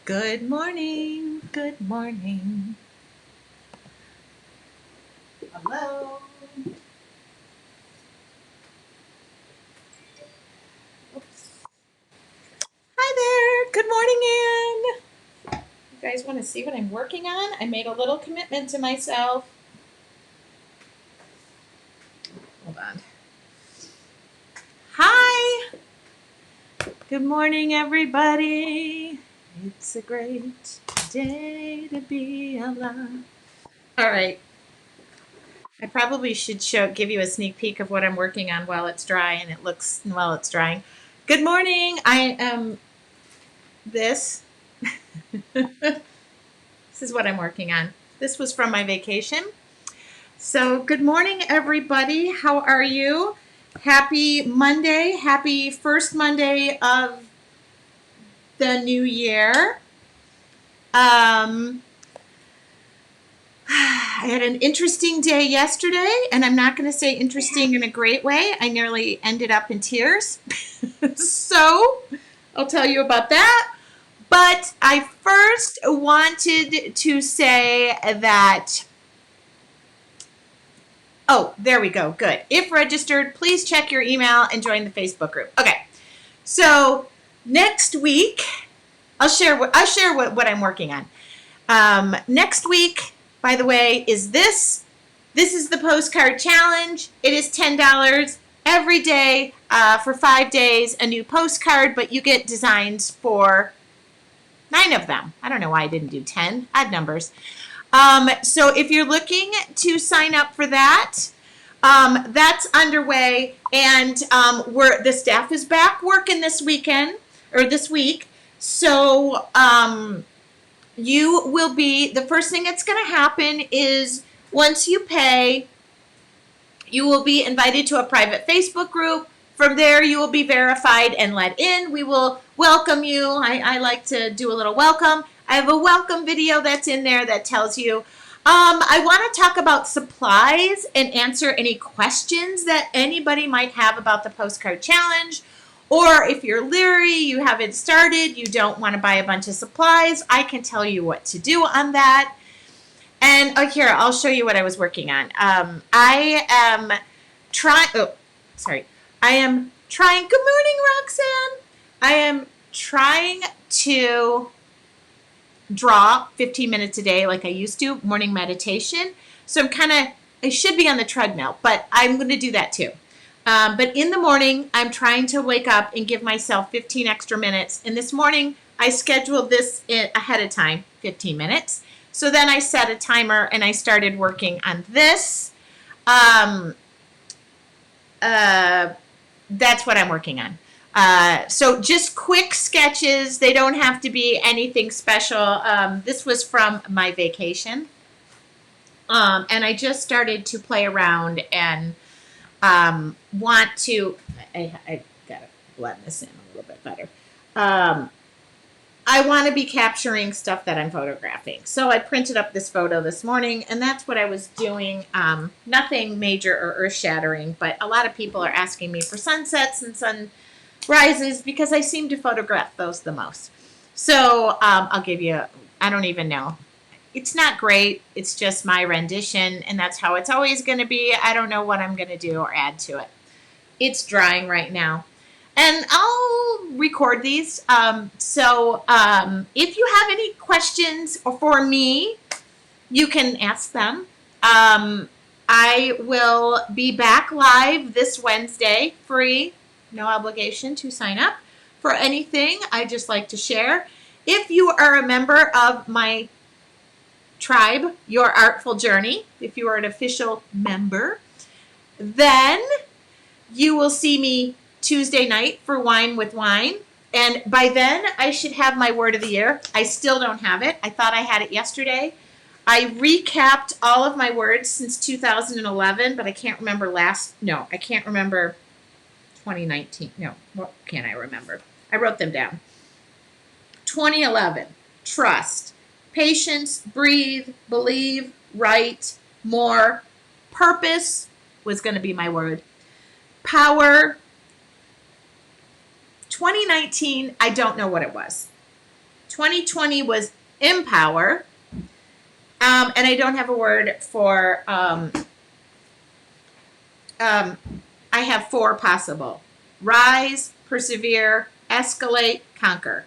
Good morning. Good morning. Hello. Oops. Hi there. Good morning, Ann. You guys want to see what I'm working on? I made a little commitment to myself. Hold on. Hi. Good morning, everybody. It's a great day to be alive. All right. I probably should give you a sneak peek of what I'm working on while it's dry and it looks while it's drying. Good morning. I am this. This is what I'm working on. This was from my vacation. So, good morning, everybody. How are you? Happy Monday. Happy first Monday of the new year. I had an interesting day yesterday, and I'm not going to say interesting in a great way. I nearly ended up in tears. So, I'll tell you about that. But I first wanted to say that, oh, there we go. Good. If registered, please check your email and join the Facebook group. Okay. So next week, I'll share what I'm working on. Next week, by the way, is this. This is the postcard challenge. It is $10 every day for 5 days, a new postcard, but you get designs for 9 of them. I don't know why I didn't do 10. Odd numbers. So if you're looking to sign up for that, that's underway, and the staff is back working this weekend or this week. So you will be, the first thing that's going to happen is once you pay, you will be invited to a private Facebook group. From there, you will be verified and let in. We will welcome you. I like to do a little welcome. I have a welcome video that's in there that tells you. I want to talk about supplies and answer any questions that anybody might have about the postcard challenge. Or if you're leery, you haven't started, you don't want to buy a bunch of supplies, I can tell you what to do on that. And here, I'll show you what I was working on. I am trying, I am trying, good morning, Roxanne. I am trying to draw 15 minutes a day like I used to, morning meditation. So I should be on the treadmill, but I'm going to do that too. But in the morning, I'm trying to wake up and give myself 15 extra minutes. And this morning, I scheduled this ahead of time, 15 minutes. So then I set a timer and I started working on this. That's what I'm working on. So just quick sketches. They don't have to be anything special. This was from my vacation. And I just started to play around and want to, I gotta blend this in a little bit better. I want to be capturing stuff that I'm photographing. So I printed up this photo this morning, and that's what I was doing. Nothing major or earth-shattering, but a lot of people are asking me for sunsets and sunrises because I seem to photograph those the most. So I'll give you, I don't even know. It's not great. It's just my rendition, and that's how it's always going to be. I don't know what I'm going to do or add to it. It's drying right now. And I'll record these. So if you have any questions for me, you can ask them. I will be back live this Wednesday, free, no obligation to sign up for anything. I just like to share. If you are a member of my tribe, Your Artful Journey, if you are an official member, then you will see me Tuesday night for Wine with Wine. And by then, I should have my word of the year. I still don't have it. I thought I had it yesterday. I recapped all of my words since 2011, but I can't remember I can't remember 2019. No, what can I remember? I wrote them down. 2011, trust, patience, breathe, believe, write, more, purpose was going to be my word. Power. 2019, I don't know what it was. 2020 was empower. And I don't have a word for, I have 4 possible. Rise, persevere, escalate, conquer.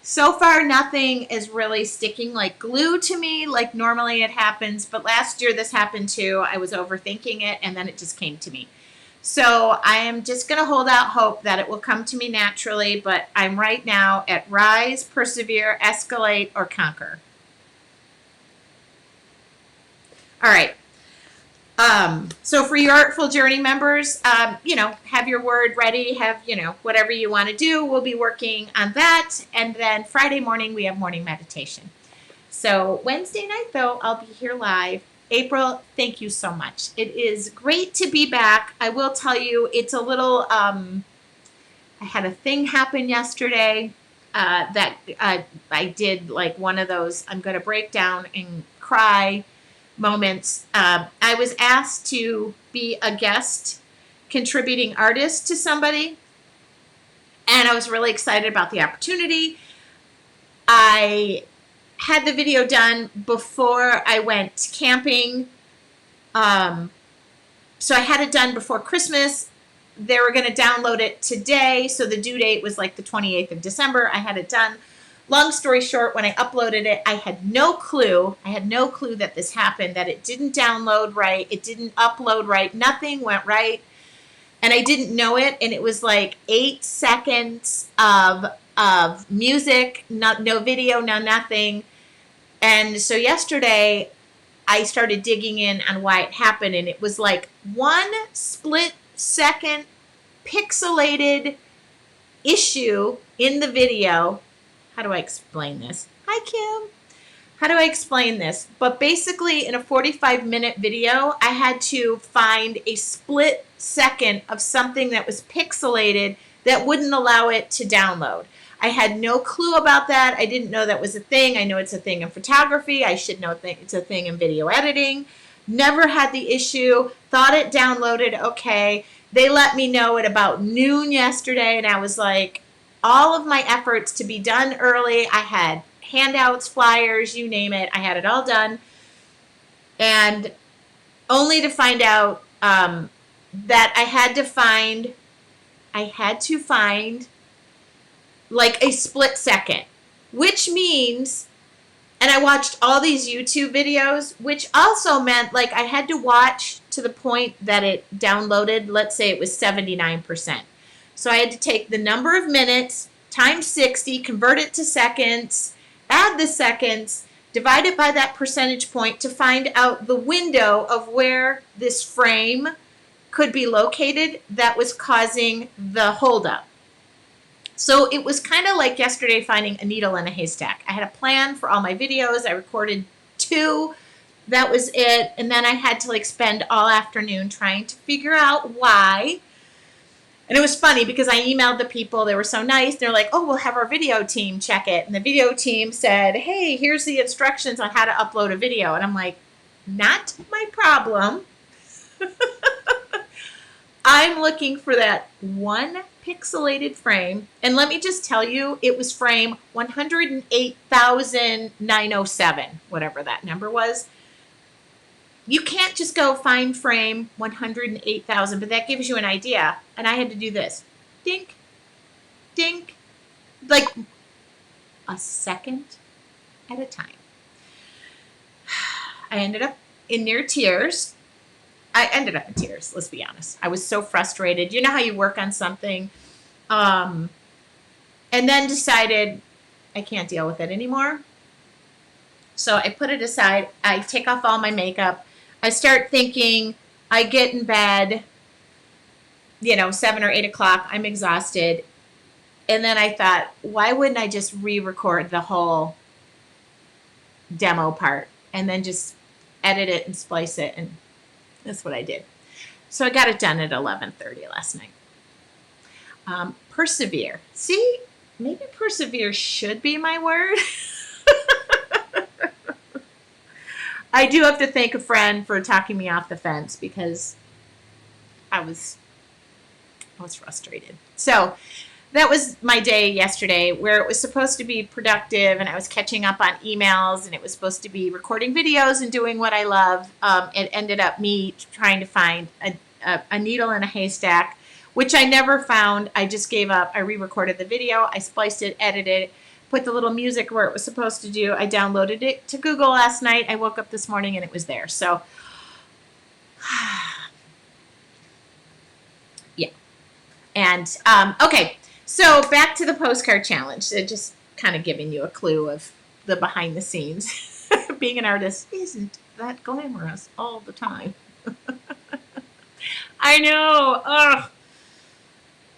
So far, nothing is really sticking like glue to me like normally it happens. But last year this happened too. I was overthinking it and then it just came to me. So I am just going to hold out hope that it will come to me naturally. But I'm right now at rise, persevere, escalate, or conquer. All right. So for your Artful Journey members, have your word ready, have, whatever you want to do. We'll be working on that. And then Friday morning, we have morning meditation. So Wednesday night, though, I'll be here live. April, thank you so much. It is great to be back. I will tell you, it's a little, I had a thing happen yesterday that I did like one of those, I'm going to break down and cry moments. I was asked to be a guest contributing artist to somebody, and I was really excited about the opportunity. I had the video done before I went camping, so I had it done before Christmas. They were going to download it today, so the due date was like the 28th of December. I had it done. Long story short, when I uploaded it, I had no clue. I had no clue that this happened, that it didn't download right. It didn't upload right. Nothing went right. And I didn't know it. And it was like 8 seconds of music, no video, no nothing. And so yesterday, I started digging in on why it happened. And it was like 1 split second pixelated issue in the video. How do I explain this? Hi, Kim. How do I explain this? But basically, in a 45-minute video, I had to find a split second of something that was pixelated that wouldn't allow it to download. I had no clue about that. I didn't know that was a thing. I know it's a thing in photography. I should know it's a thing in video editing. Never had the issue. Thought it downloaded okay. They let me know at about noon yesterday, and I was like, all of my efforts to be done early. I had handouts, flyers, you name it. I had it all done. And only to find out that I had to find like a split second, which means, and I watched all these YouTube videos, which also meant like I had to watch to the point that it downloaded. Let's say it was 79%. So I had to take the number of minutes times 60, convert it to seconds, add the seconds, divide it by that percentage point to find out the window of where this frame could be located that was causing the holdup. So it was kind of like yesterday finding a needle in a haystack. I had a plan for all my videos. I recorded 2. That was it. And then I had to like spend all afternoon trying to figure out why. And it was funny because I emailed the people. They were so nice. They're like, oh, we'll have our video team check it. And the video team said, hey, here's the instructions on how to upload a video. And I'm like, not my problem. I'm looking for that 1 pixelated frame. And let me just tell you, it was frame 108,907, whatever that number was. You can't just go find frame 108,000, but that gives you an idea. And I had to do this. Dink, dink, like a second at a time. I ended up in near tears. Let's be honest. I was so frustrated. You know how you work on something and then decided I can't deal with it anymore. So I put it aside. I take off all my makeup. I start thinking, I get in bed, 7 or 8 o'clock. I'm exhausted. And then I thought, why wouldn't I just re-record the whole demo part and then just edit it and splice it? And that's what I did. So I got it done at 11:30 last night. Persevere. See, maybe persevere should be my word. I do have to thank a friend for talking me off the fence because I was frustrated. So that was my day yesterday, where it was supposed to be productive and I was catching up on emails and it was supposed to be recording videos and doing what I love. It ended up me trying to find a needle in a haystack, which I never found. I just gave up. I re-recorded the video. I spliced it, edited it, put the little music where it was supposed to do. I downloaded it to Google last night. I woke up this morning and it was there. So, yeah. And, okay. So back to the postcard challenge. Just kind of giving you a clue of the behind the scenes. Being an artist isn't that glamorous all the time. I know. Ugh.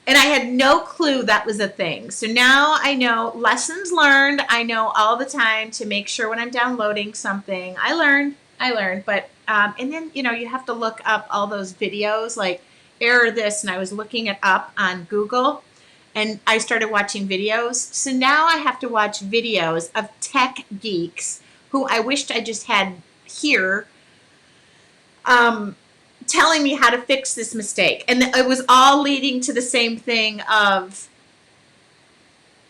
And I had no clue that was a thing. So now I know, lessons learned. I know all the time to make sure when I'm downloading something. I learned. But, and then, you have to look up all those videos like error this. And I was looking it up on Google. And I started watching videos. So now I have to watch videos of tech geeks who I wished I just had here telling me how to fix this mistake. And it was all leading to the same thing of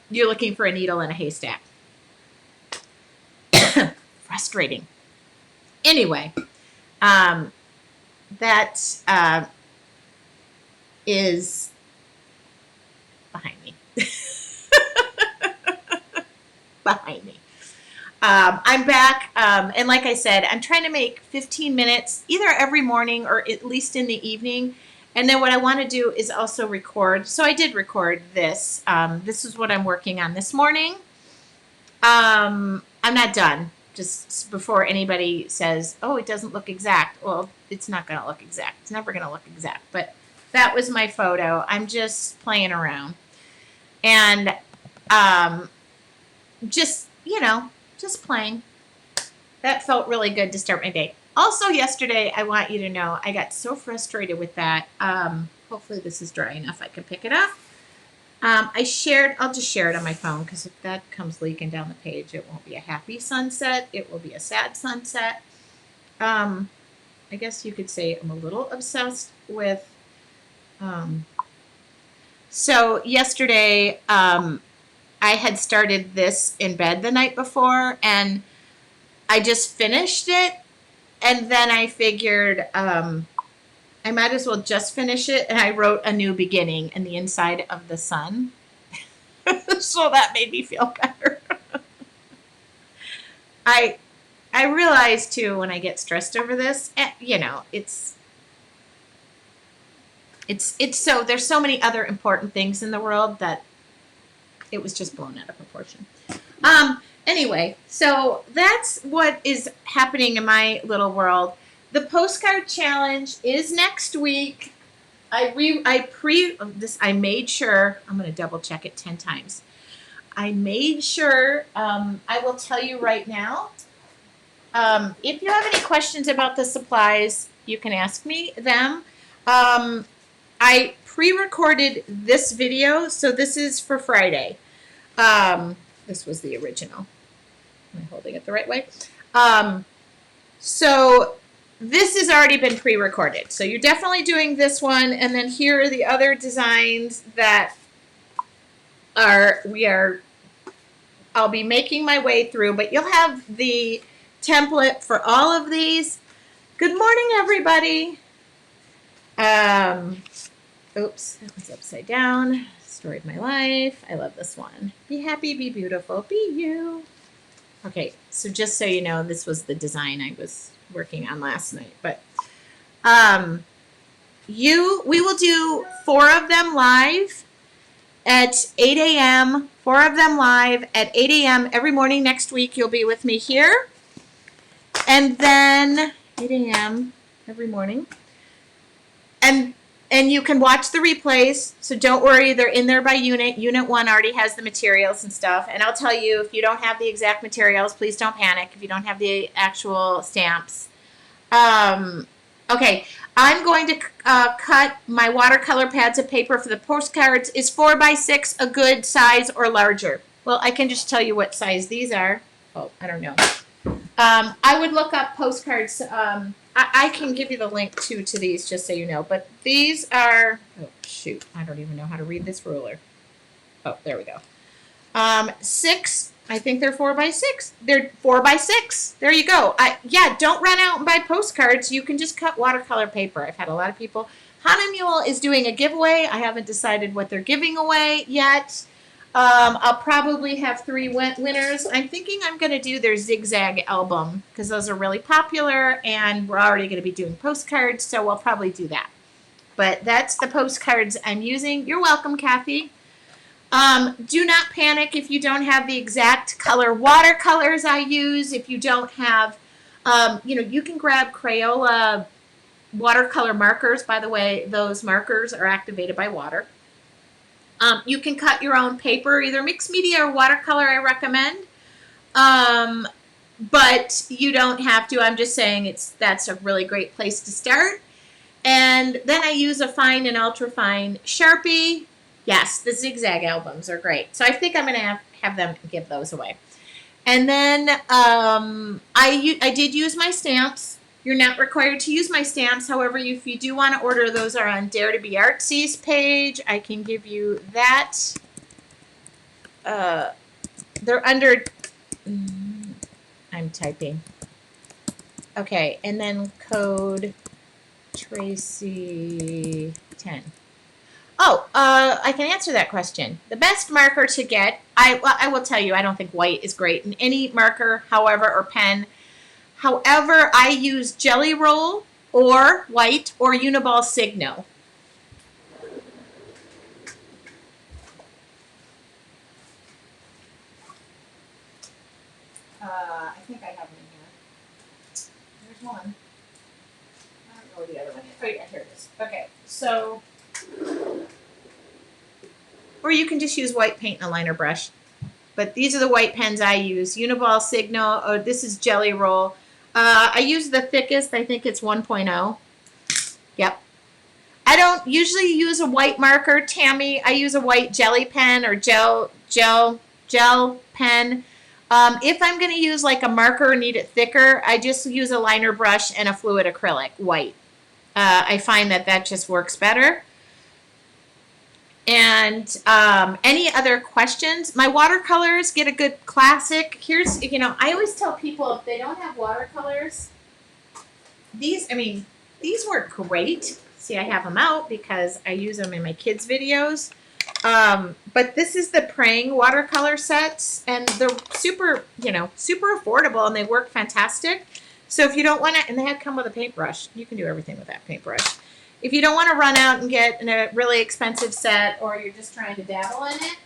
you're looking for a needle in a haystack. Frustrating. Anyway, that is behind me. Behind me. I'm back, and like I said, I'm trying to make 15 minutes either every morning or at least in the evening. And then what I want to do is also record. So I did record this. This is what I'm working on this morning. I'm not done. Just before anybody says, oh, it doesn't look exact. Well, it's not going to look exact. It's never going to look exact. But that was my photo. I'm just playing around. And just playing. That felt really good to start my day. Also yesterday, I want you to know, I got so frustrated with that. Hopefully this is dry enough I can pick it up. I'll just share it on my phone, because if that comes leaking down the page, it won't be a happy sunset. It will be a sad sunset. I guess you could say I'm a little obsessed with, so yesterday, I had started this in bed the night before, and I just finished it, and then I figured I might as well just finish it, and I wrote a new beginning in the inside of the sun. So that made me feel better. I realize too, when I get stressed over this, it's so, there's so many other important things in the world that it was just blown out of proportion. Anyway, so that's what is happening in my little world. The postcard challenge is next week. I made sure, I'm going to double check it 10 times. I made sure, I will tell you right now, if you have any questions about the supplies, you can ask me them. I pre-recorded this video, so this is for Friday. This was the original. Am I holding it the right way? So this has already been pre-recorded. So you're definitely doing this one. And then here are the other designs that I'll be making my way through, but you'll have the template for all of these. Good morning, everybody. Oops, that was upside down. Story of my life. I love this one. Be happy, be beautiful, be you. Okay, so just so you know, this was the design I was working on last night. But we will do 4 of them live at 8 a.m. 4 of them live at 8 a.m. every morning next week. You'll be with me here. And then 8 a.m. every morning. And you can watch the replays, so don't worry, they're in there by unit. Unit 1 already has the materials and stuff. And I'll tell you, if you don't have the exact materials, please don't panic if you don't have the actual stamps. Okay, I'm going to cut my watercolor pads of paper for the postcards. Is 4 by 6 a good size or larger? Well, I can just tell you what size these are. Oh, I don't know. I would look up postcards. I can give you the link to these just so you know. But these are, oh shoot, I don't even know how to read this ruler. Oh, there we go. 6, I think they're 4x6. They're 4x6. There you go. Yeah, don't run out and buy postcards. You can just cut watercolor paper. I've had a lot of people. Hana Mule is doing a giveaway. I haven't decided what they're giving away yet. I'll probably have 3 winners. I'm thinking I'm going to do their zigzag album because those are really popular and we're already going to be doing postcards, so I'll probably do that. But that's the postcards I'm using. You're welcome, Kathy. Do not panic if you don't have the exact color watercolors I use. If you don't have, you can grab Crayola watercolor markers. By the way, those markers are activated by water. You can cut your own paper, either mixed media or watercolor, I recommend. But you don't have to. I'm just saying that's a really great place to start. And then I use a fine and ultra fine Sharpie. Yes, the zigzag albums are great. So I think I'm going to have them give those away. And then I did use my stamps. You're not required to use my stamps. However, if you do want to order, those are on Dare to Be Artsy's page. I can give you that. They're under... I'm typing. Okay, and then code Tracy 10. Oh, I can answer that question. The best marker to get, I will tell you, I don't think white is great in any marker, however, or pen. However, I use Jelly Roll or white or Uniball Signo. I think I have them in here. There's one. I don't know where the other one is. Oh yeah, here it is. Okay, so... Or you can just use white paint and a liner brush. But these are the white pens I use. Uniball Signo. Oh, this is Jelly Roll. I use the thickest. I think it's 1.0. Yep. I don't usually use a white marker, Tammy. I use a white jelly pen or gel pen. If I'm going to use like a marker and need it thicker, I just use a liner brush and a fluid acrylic, white. I find that just works better. And any other questions? My watercolors get a good classic. Here's, I always tell people if they don't have watercolors, these work great. See, I have them out because I use them in my kids' videos. But this is the Praying watercolor sets, and they're super affordable, and they work fantastic. So if you don't want to, and they come with a paintbrush. You can do everything with that paintbrush. If you don't want to run out and get a really expensive set, or you're just trying to dabble in it,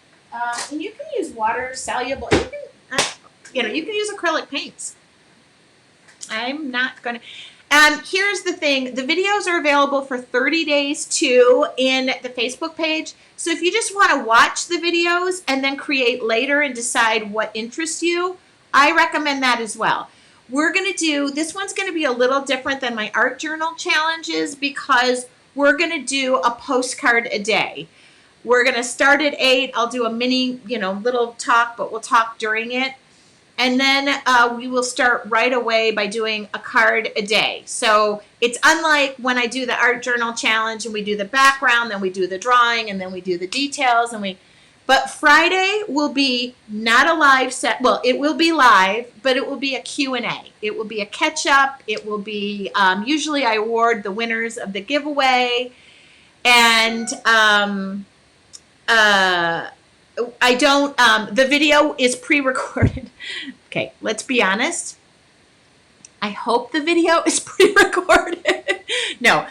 and you can use water soluble. You can use acrylic paints. I'm not gonna. Here's the thing: the videos are available for 30 days too in the Facebook page. So if you just want to watch the videos and then create later and decide what interests you, I recommend that as well. We're going to do, this one's going to be a little different than my art journal challenges because we're going to do a postcard a day. We're going to start at 8. I'll do a mini, little talk, but we'll talk during it. And then we will start right away by doing a card a day. So it's unlike when I do the art journal challenge and we do the background, then we do the drawing, and then we do the details, but Friday will be not a live set. Well, it will be live, but it will be a Q&A. It will be a catch-up. It will be, usually I award the winners of the giveaway. And the video is pre-recorded. Okay, let's be honest. I hope the video is pre-recorded. No.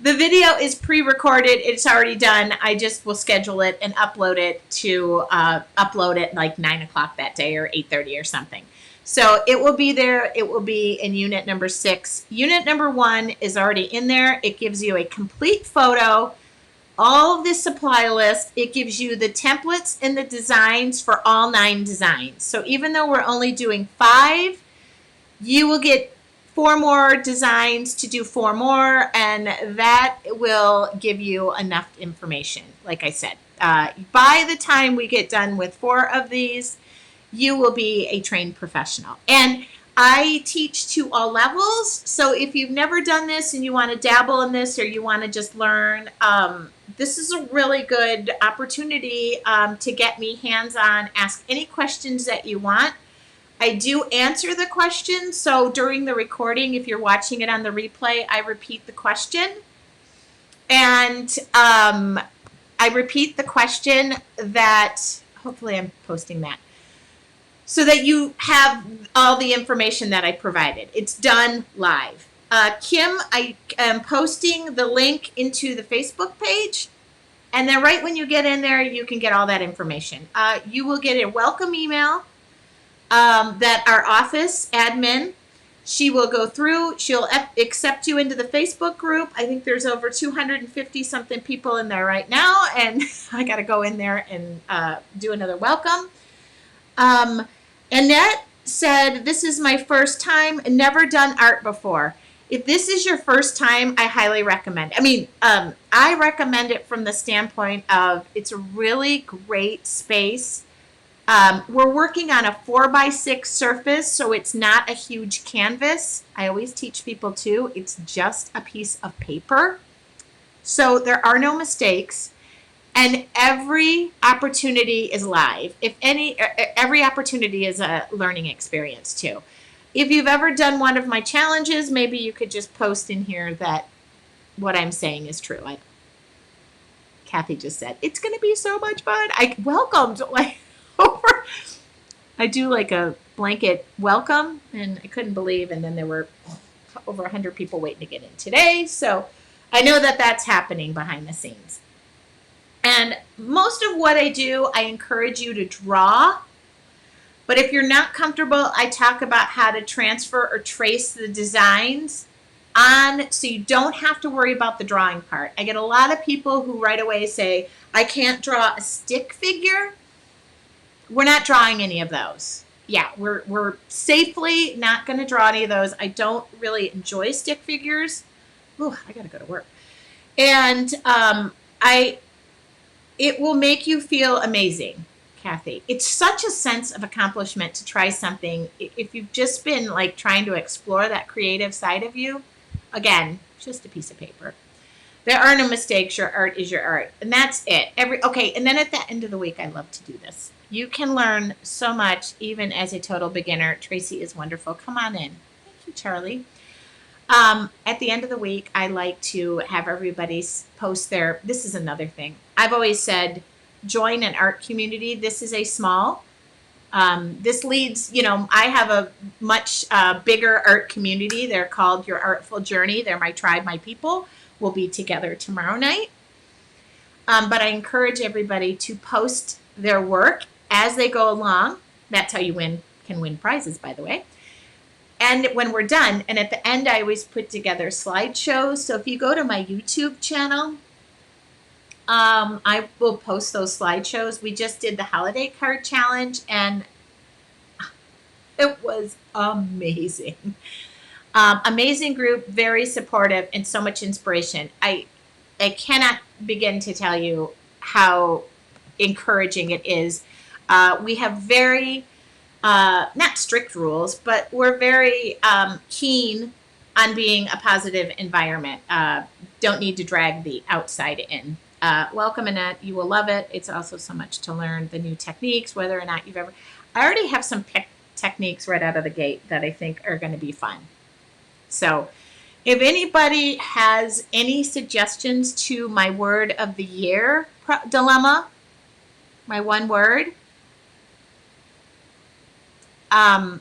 The video is pre-recorded. It's already done. I just will schedule it and upload it like 9 o'clock that day or 8:30 or something. So it will be there. It will be in unit number 6. Unit number 1 is already in there. It gives you a complete photo, all of the supply list. It gives you the templates and the designs for all 9 designs. So even though we're only doing 5, you will get 4 more designs to do 4 more, and that will give you enough information. Like I said, by the time we get done with 4 of these, you will be a trained professional. And I teach to all levels. So if you've never done this and you want to dabble in this or you want to just learn, this is a really good opportunity to get me hands-on. Ask any questions that you want. I do answer the questions. So during the recording, if you're watching it on the replay, I repeat the question. And I repeat the question that, hopefully I'm posting that, so that you have all the information that I provided. It's done live. Kim, I am posting the link into the Facebook page. And then right when you get in there, you can get all that information. You will get a welcome email that our office admin, she will go through. She'll accept you into the Facebook group. I think there's over 250 something people in there right now. And I got to go in there and do another welcome. Annette said, this is my first time, never done art before. If this is your first time, I highly recommend. I recommend it from the standpoint of it's a really great space. We're working on a 4x6 surface, so it's not a huge canvas. I always teach people too, it's just a piece of paper. So there are no mistakes. And every opportunity is live. Every opportunity is a learning experience too. If you've ever done one of my challenges, maybe you could just post in here that what I'm saying is true. Kathy just said, it's going to be so much fun. I welcomed over. I do like a blanket welcome, and I couldn't believe, and then there were over 100 people waiting to get in today. So I know that that's happening behind the scenes. And most of what I do, I encourage you to draw. But if you're not comfortable, I talk about how to transfer or trace the designs on so you don't have to worry about the drawing part. I get a lot of people who right away say, I can't draw a stick figure. We're not drawing any of those. Yeah, we're safely not going to draw any of those. I don't really enjoy stick figures. Ooh, I got to go to work. And it will make you feel amazing, Kathy. It's such a sense of accomplishment to try something. If you've just been like trying to explore that creative side of you, again, just a piece of paper. There are no mistakes. Your art is your art. And that's it. And then at the end of the week, I love to do this. You can learn so much, even as a total beginner. Tracy is wonderful. Come on in. Thank you, Charlie. At the end of the week, I like to have everybody post this is another thing. I've always said, join an art community. This is a small, this leads, I have a much bigger art community. They're called Your Artful Journey. They're my tribe, my people. We'll be together tomorrow night. But I encourage everybody to post their work as they go along. That's how you can win prizes, by the way. And when we're done, and at the end, I always put together slideshows. So if you go to my YouTube channel, I will post those slideshows. We just did the holiday card challenge, and it was amazing. Amazing group, very supportive, and so much inspiration. I cannot begin to tell you how encouraging it is. We have very not strict rules, but we're very keen on being a positive environment. Don't need to drag the outside in. Welcome, Annette. You will love it. It's also so much to learn the new techniques, whether or not you've ever. I already have some techniques right out of the gate that I think are going to be fun. So if anybody has any suggestions to my word of the year dilemma, my one word, I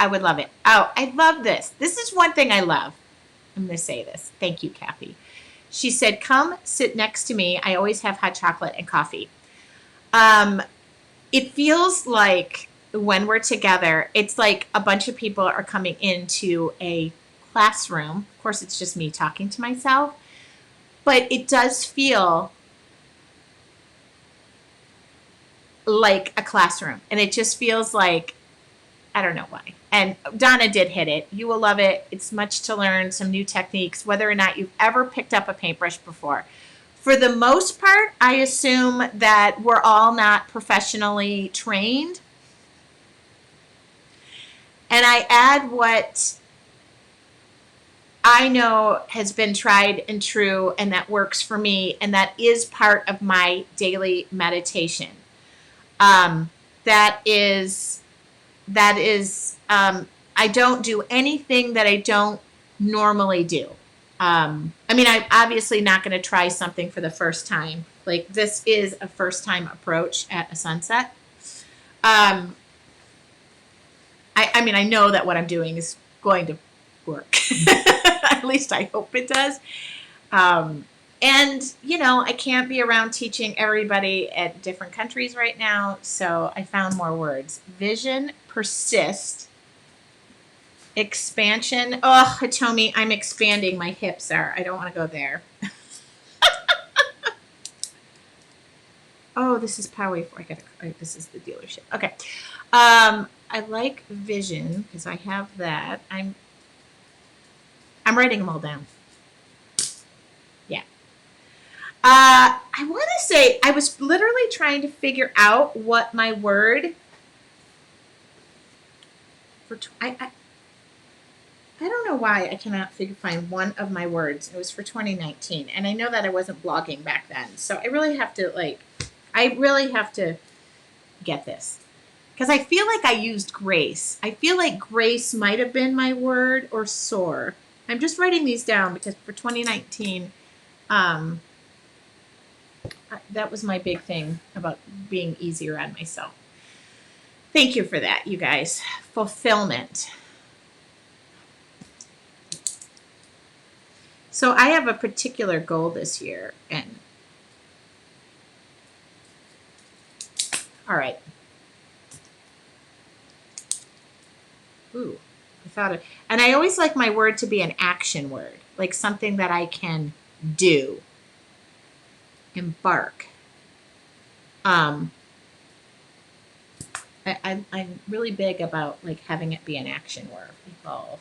would love it. Oh, I love this. This is one thing I love. I'm going to say this. Thank you, Kathy. She said, come sit next to me. I always have hot chocolate and coffee. It feels like when we're together, it's like a bunch of people are coming into a classroom. Of course, it's just me talking to myself. But it does feel like a classroom. And it just feels like, I don't know why. And Donna did hit it. You will love it. It's much to learn, some new techniques, whether or not you've ever picked up a paintbrush before. For the most part, I assume that we're all not professionally trained. and I add what I know has been tried and true and that works for me, and that is part of my daily meditation. Um, that is, I don't do anything that I don't normally do. I mean, I'm obviously not going to try something for the first time. Like, this is a first time approach at a sunset. Um, I mean, I know that what I'm doing is going to work. At least I hope it does. Um, and, you know, I can't be around teaching everybody at different countries right now. So I found more words. Vision, persist, expansion. Oh, Hitomi, I'm expanding. My hips are. I don't want to go there. Oh, this is Power 4. This is the dealership. Okay. I like vision because I have that. I'm writing them all down. Yeah. I want to say I was literally trying to figure out what my word for. I don't know why I cannot find one of my words. It was for 2019, and I know that I wasn't blogging back then, so I really have to get this. Because I feel like I used grace. I feel like grace might have been my word, or soar. I'm just writing these down because for 2019, that was my big thing about being easier on myself. Thank you for that, you guys. Fulfillment. So I have a particular goal this year, and all right. Ooh, I thought it. And I always like my word to be an action word, like something that I can do. Embark. I'm really big about like having it be an action word. Evolve.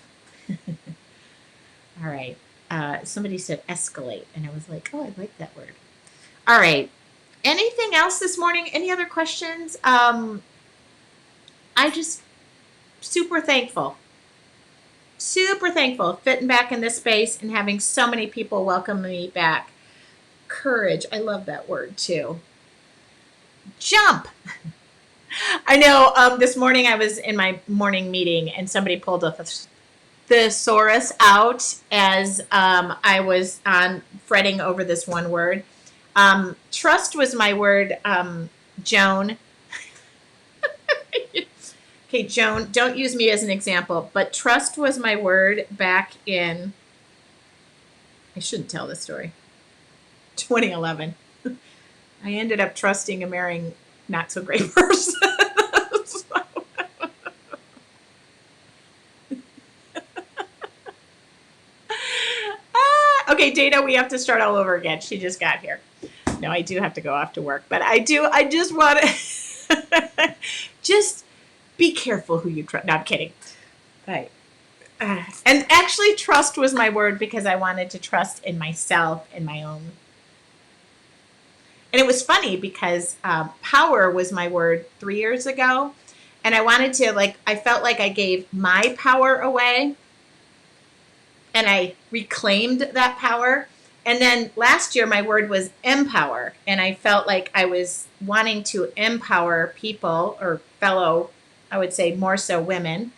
All right. Somebody said escalate, and I was like, oh, I like that word. All right. Anything else this morning? Any other questions? I just super thankful fitting back in this space and having so many people welcome me back. Courage. I love that word too. Jump. I know this morning I was in my morning meeting and somebody pulled a thesaurus out as I was fretting over this one word. Trust was my word, Joan. Okay, Joan, don't use me as an example, but trust was my word back in, I shouldn't tell this story, 2011. I ended up trusting and marrying not so great person. Okay, Dana, we have to start all over again. She just got here. No, I do have to go off to work, but I just want to just be careful who you trust. No, I'm kidding. Right. And actually, trust was my word because I wanted to trust in myself and my own. And it was funny because power was my word 3 years ago. And I wanted to, I felt like I gave my power away. And I reclaimed that power. And then last year, my word was empower. And I felt like I was wanting to empower people or fellow, I would say more so women,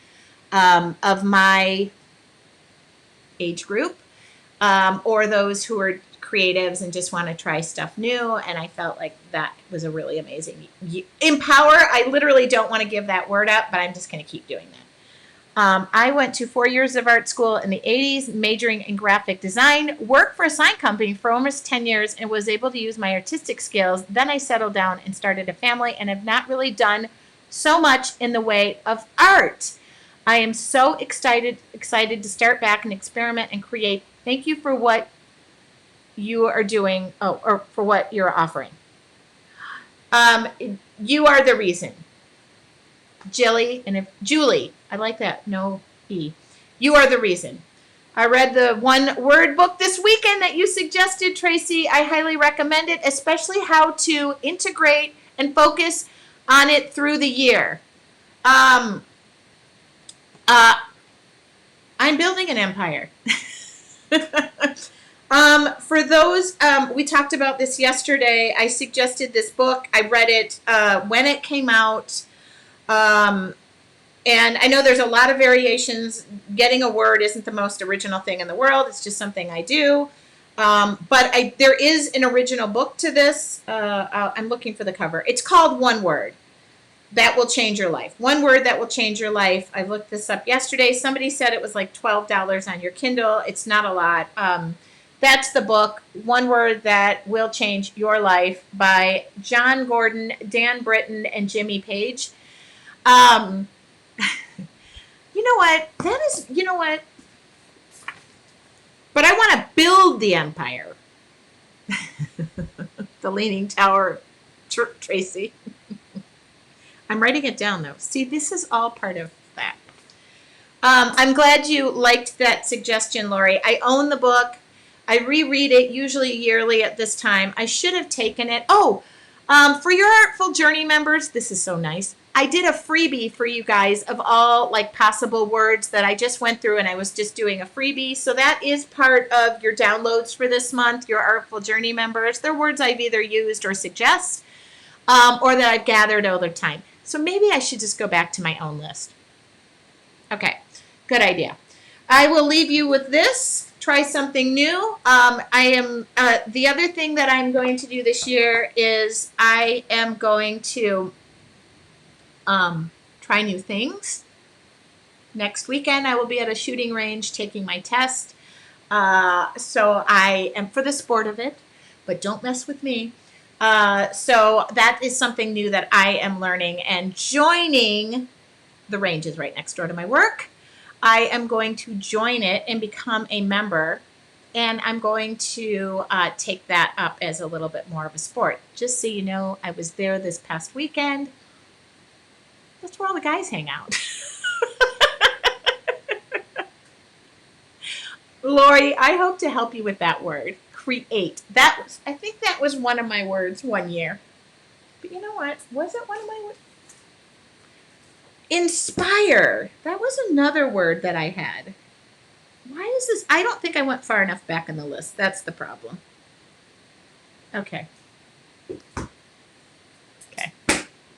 of my age group, or those who are creatives and just want to try stuff new. And I felt like that was a really amazing empower. I literally don't want to give that word up, but I'm just going to keep doing that. I went to 4 years of art school in the 80s, majoring in graphic design, worked for a sign company for almost 10 years, and was able to use my artistic skills. Then I settled down and started a family and have not really done so much in the way of art. I am so excited to start back and experiment and create. Thank you for what you are doing, or for what you're offering. You are the reason. Julie, I like that. No E. You are the reason. I read the one word book this weekend that you suggested, Tracy. I highly recommend it, especially how to integrate and focus on it through the year. Uh, I'm building an empire. For those, we talked about this yesterday. I suggested this book. I read it when it came out. Um, and I know there's a lot of variations. Getting a word isn't the most original thing in the world. It's just something I do. But there is an original book to this. I'm looking for the cover. It's called One Word That Will Change Your Life. One Word That Will Change Your Life. I looked this up yesterday. Somebody said it was like $12 on your Kindle. It's not a lot. That's the book, One Word That Will Change Your Life, by John Gordon, Dan Britton, and Jimmy Page. Um, you know what? You know what? But I want to build the empire. The Leaning Tower, Tracy. I'm writing it down, though. See, this is all part of that. I'm glad you liked that suggestion, Lori. I own the book. I reread it usually yearly at this time. I should have taken it. Oh, for your Artful Journey members, this is so nice. I did a freebie for you guys of all like possible words that I just went through, and I was just doing a freebie. So that is part of your downloads for this month, your Artful Journey members. They're words I've either used or suggest, or that I've gathered over time. So maybe I should just go back to my own list. Okay, good idea. I will leave you with this. Try something new. The other thing that I'm going to do this year is I am going to try new things. Next weekend, I will be at a shooting range taking my test. So I am for the sport of it, but don't mess with me. So that is something new that I am learning, and joining the range is right next door to my work. I am going to join it and become a member, and I'm going to take that up as a little bit more of a sport. Just so you know, I was there this past weekend. That's where all the guys hang out. Lori, I hope to help you with that word. Create. I think that was one of my words one year. But you know what? Was it one of my words? Inspire. That was another word that I had. Why is this? I don't think I went far enough back in the list. That's the problem. Okay. Okay.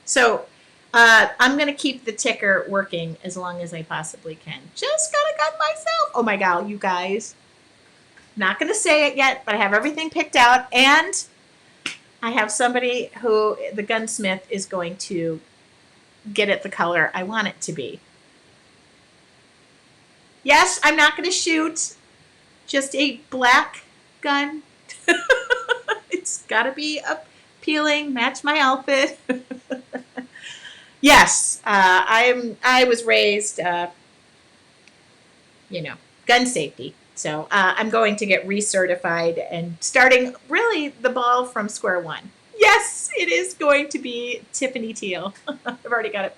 So I'm going to keep the ticker working as long as I possibly can. Just got a gun myself. Oh my God, you guys. Not going to say it yet, but I have everything picked out. And I have somebody who, the gunsmith, is going to get it the color I want it to be. Yes, I'm not going to shoot. Just a black gun. It's got to be appealing, match my outfit. Yes, I was raised, gun safety. So I'm going to get recertified and starting really the ball from square one. Yes, it is going to be Tiffany teal. I've already got it.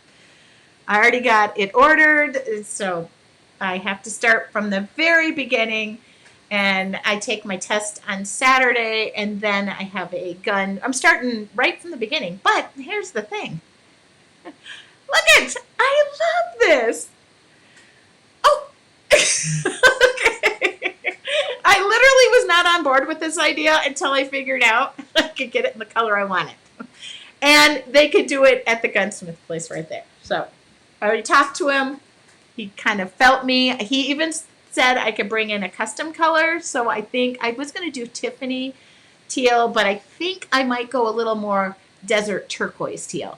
I already got it ordered, so I have to start from the very beginning. And I take my test on Saturday, and then I have a gun. I'm starting right from the beginning. But here's the thing. Look it! I love this. Oh, okay. I literally was not on board with this idea until I figured out I could get it in the color I wanted. And they could do it at the gunsmith place right there. So I already talked to him. He kind of felt me. He even said I could bring in a custom color. So I think I was going to do Tiffany teal, but I think I might go a little more desert turquoise teal.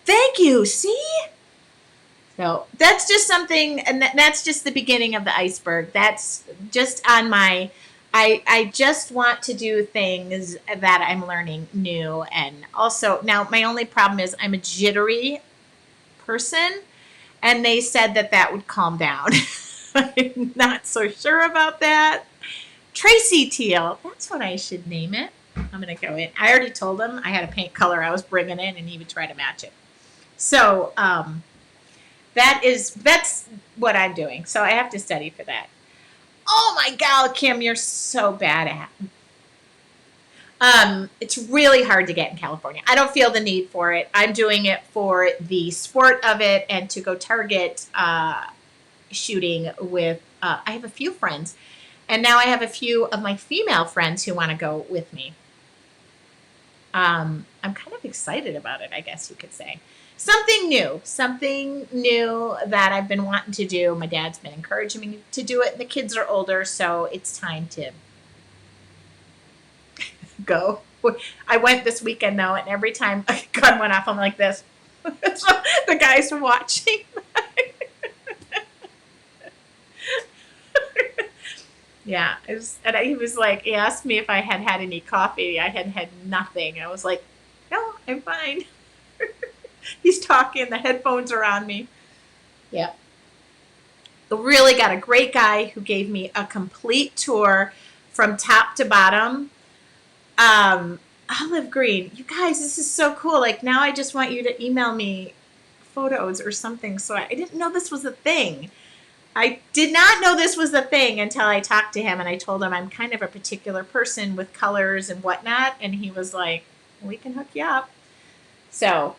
Thank you. See? So that's just something, and that's just the beginning of the iceberg. That's just on my, I just want to do things that I'm learning new. And also, now my only problem is I'm a jittery person, and they said that would calm down. I'm not so sure about that. Tracy teal. That's what I should name it. I'm going to go in. I already told him I had a paint color I was bringing in, and he would try to match it. So that's what I'm doing. So I have to study for that. Oh my God, Kim, you're so bad at it. It's really hard to get in California. I don't feel the need for it. I'm doing it for the sport of it and to go target shooting with, I have a few friends, and now I have a few of my female friends who want to go with me. I'm kind of excited about it, I guess you could say. Something new that I've been wanting to do. My dad's been encouraging me to do it. The kids are older, so it's time to go. I went this weekend though, and every time a gun went off, I'm like this. So the guys were watching. Yeah, he was like, he asked me if I had had any coffee. I had had nothing. I was like, no, I'm fine. He's talking. The headphones are on me. Yeah. Really got a great guy who gave me a complete tour from top to bottom. Olive green. You guys, this is so cool. Like, now I just want you to email me photos or something. So I didn't know this was a thing. I did not know this was a thing until I talked to him and I told him I'm kind of a particular person with colors and whatnot. And he was like, we can hook you up. So,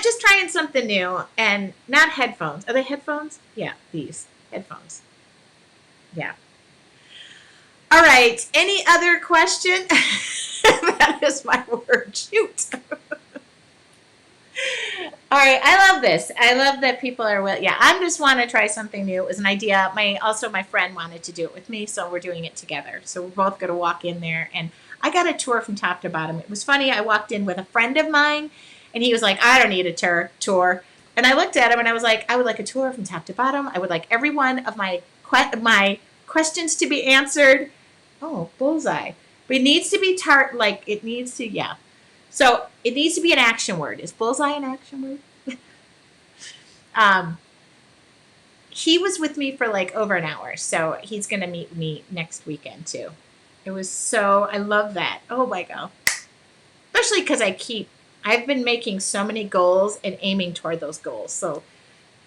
just trying something new and not headphones. Are they headphones? Yeah, these headphones. Yeah. All right. Any other question? That is my word. Shoot. All right. I love this. I love that people are yeah, I just want to try something new. It was an idea. My friend wanted to do it with me, so we're doing it together. So we're both going to walk in there, and I got a tour from top to bottom. It was funny. I walked in with a friend of mine, and he was like, I don't need a tour. And I looked at him, and I was like, I would like a tour from top to bottom. I would like every one of my questions to be answered. Oh, bullseye. But it needs to be yeah. So it needs to be an action word. Is bullseye an action word? He was with me for like over an hour, so he's going to meet me next weekend too. I love that. Oh my God. Especially because I've been making so many goals and aiming toward those goals. So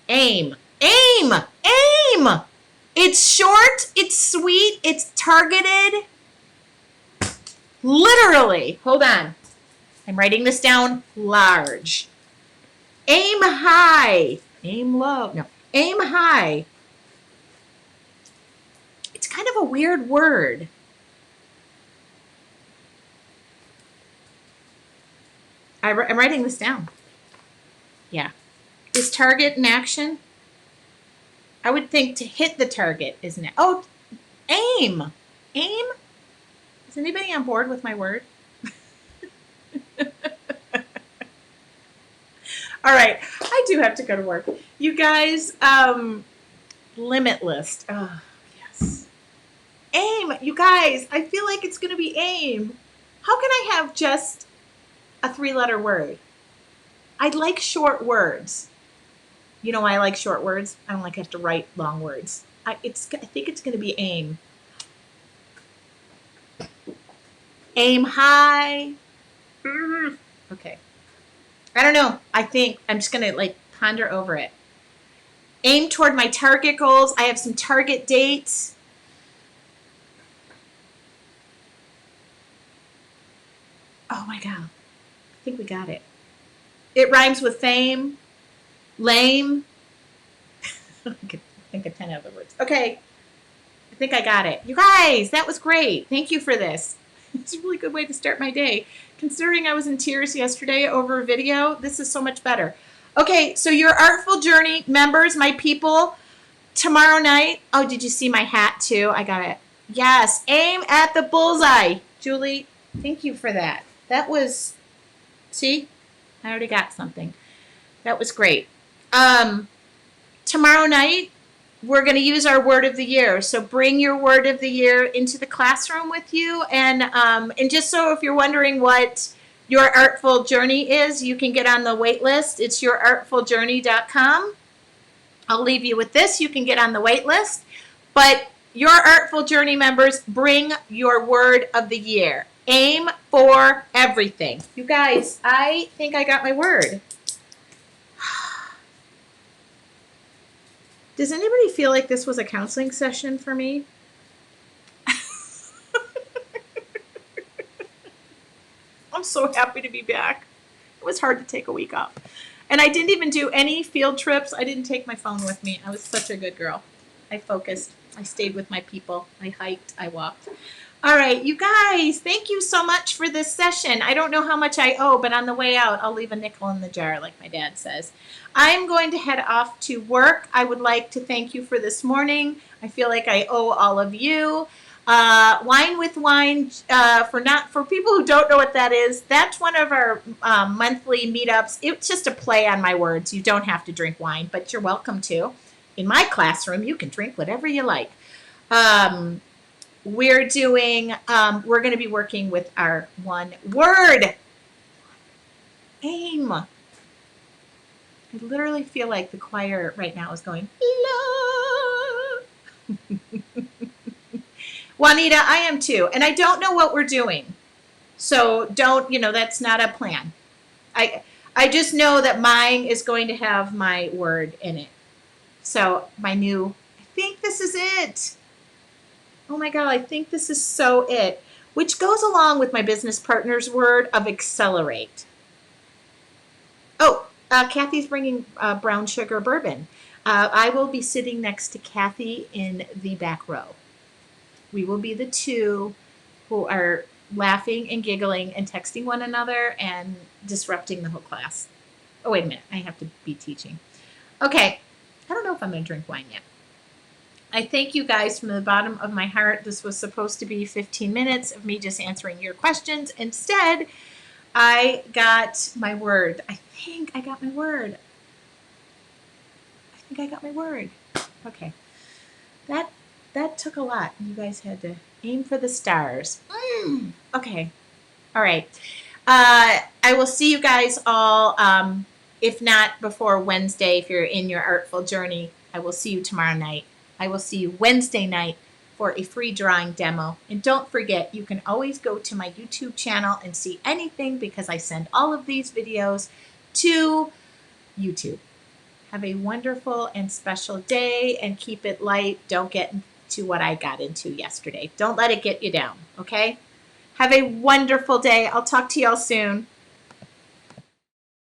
aim. It's short, it's sweet, it's targeted. Literally. Hold on. I'm writing this down large. Aim high. Aim low. No. Aim high. It's kind of a weird word. I'm writing this down. Yeah. Is target an action? I would think to hit the target, isn't it? Oh, aim. Aim? Is anybody on board with my word? All right. I do have to go to work. You guys, limitless. Oh, yes. Aim. You guys, I feel like it's going to be aim. How can I have just a 3-letter word? I like short words. You know why I like short words? I don't like to have to write long words. I think it's going to be aim. Aim high. Okay. I don't know. I think I'm just going to ponder over it. Aim toward my target goals. I have some target dates. Oh my God. I think we got it. It rhymes with fame. Lame. I could think of 10 other words. Okay. I think I got it. You guys, that was great. Thank you for this. It's a really good way to start my day. Considering I was in tears yesterday over a video, this is so much better. Okay, so your Artful Journey members, my people, tomorrow night. Oh, did you see my hat too? I got it. Yes, aim at the bullseye. Julie, thank you for that. That was, see, I already got something. That was great. Tomorrow night, we're going to use our word of the year. So bring your word of the year into the classroom with you. And just so if you're wondering what your Artful Journey is, you can get on the wait list. It's yourartfuljourney.com. I'll leave you with this. You can get on the wait list. But your Artful Journey members, bring your word of the year. Aim for everything. You guys, I think I got my word. Does anybody feel like this was a counseling session for me? so happy to be back. It was hard to take a week off. And I didn't even do any field trips. I didn't take my phone with me. I was such a good girl. I focused. I stayed with my people. I hiked. I walked. All right, you guys, thank you so much for this session. I don't know how much I owe, but on the way out, I'll leave a nickel in the jar, like my dad says. I'm going to head off to work. I would like to thank you for this morning. I feel like I owe all of you. Wine with Wine, for people who don't know what that is, that's one of our monthly meetups. It's just a play on my words. You don't have to drink wine, but you're welcome to. In my classroom, you can drink whatever you like. We're going to be working with our one word. AIM. I literally feel like the choir right now is going, love. Juanita, I am too. And I don't know what we're doing. So that's not a plan. I just know that mine is going to have my word in it. So I think this is it. Oh my God, I think this is so it, which goes along with my business partner's word of accelerate. Oh, Kathy's bringing brown sugar bourbon. I will be sitting next to Kathy in the back row. We will be the two who are laughing and giggling and texting one another and disrupting the whole class. Oh, wait a minute. I have to be teaching. Okay. I don't know if I'm going to drink wine yet. I thank you guys from the bottom of my heart. This was supposed to be 15 minutes of me just answering your questions. Instead, I got my word. I think I got my word. Okay. That took a lot. You guys had to aim for the stars. Okay. All right. I will see you guys all, if not before Wednesday, if you're in your artful journey. I will see you tomorrow night. I will see you Wednesday night for a free drawing demo. And don't forget, you can always go to my YouTube channel and see anything because I send all of these videos to YouTube. Have a wonderful and special day and keep it light. Don't get into what I got into yesterday. Don't let it get you down, okay? Have a wonderful day. I'll talk to y'all soon.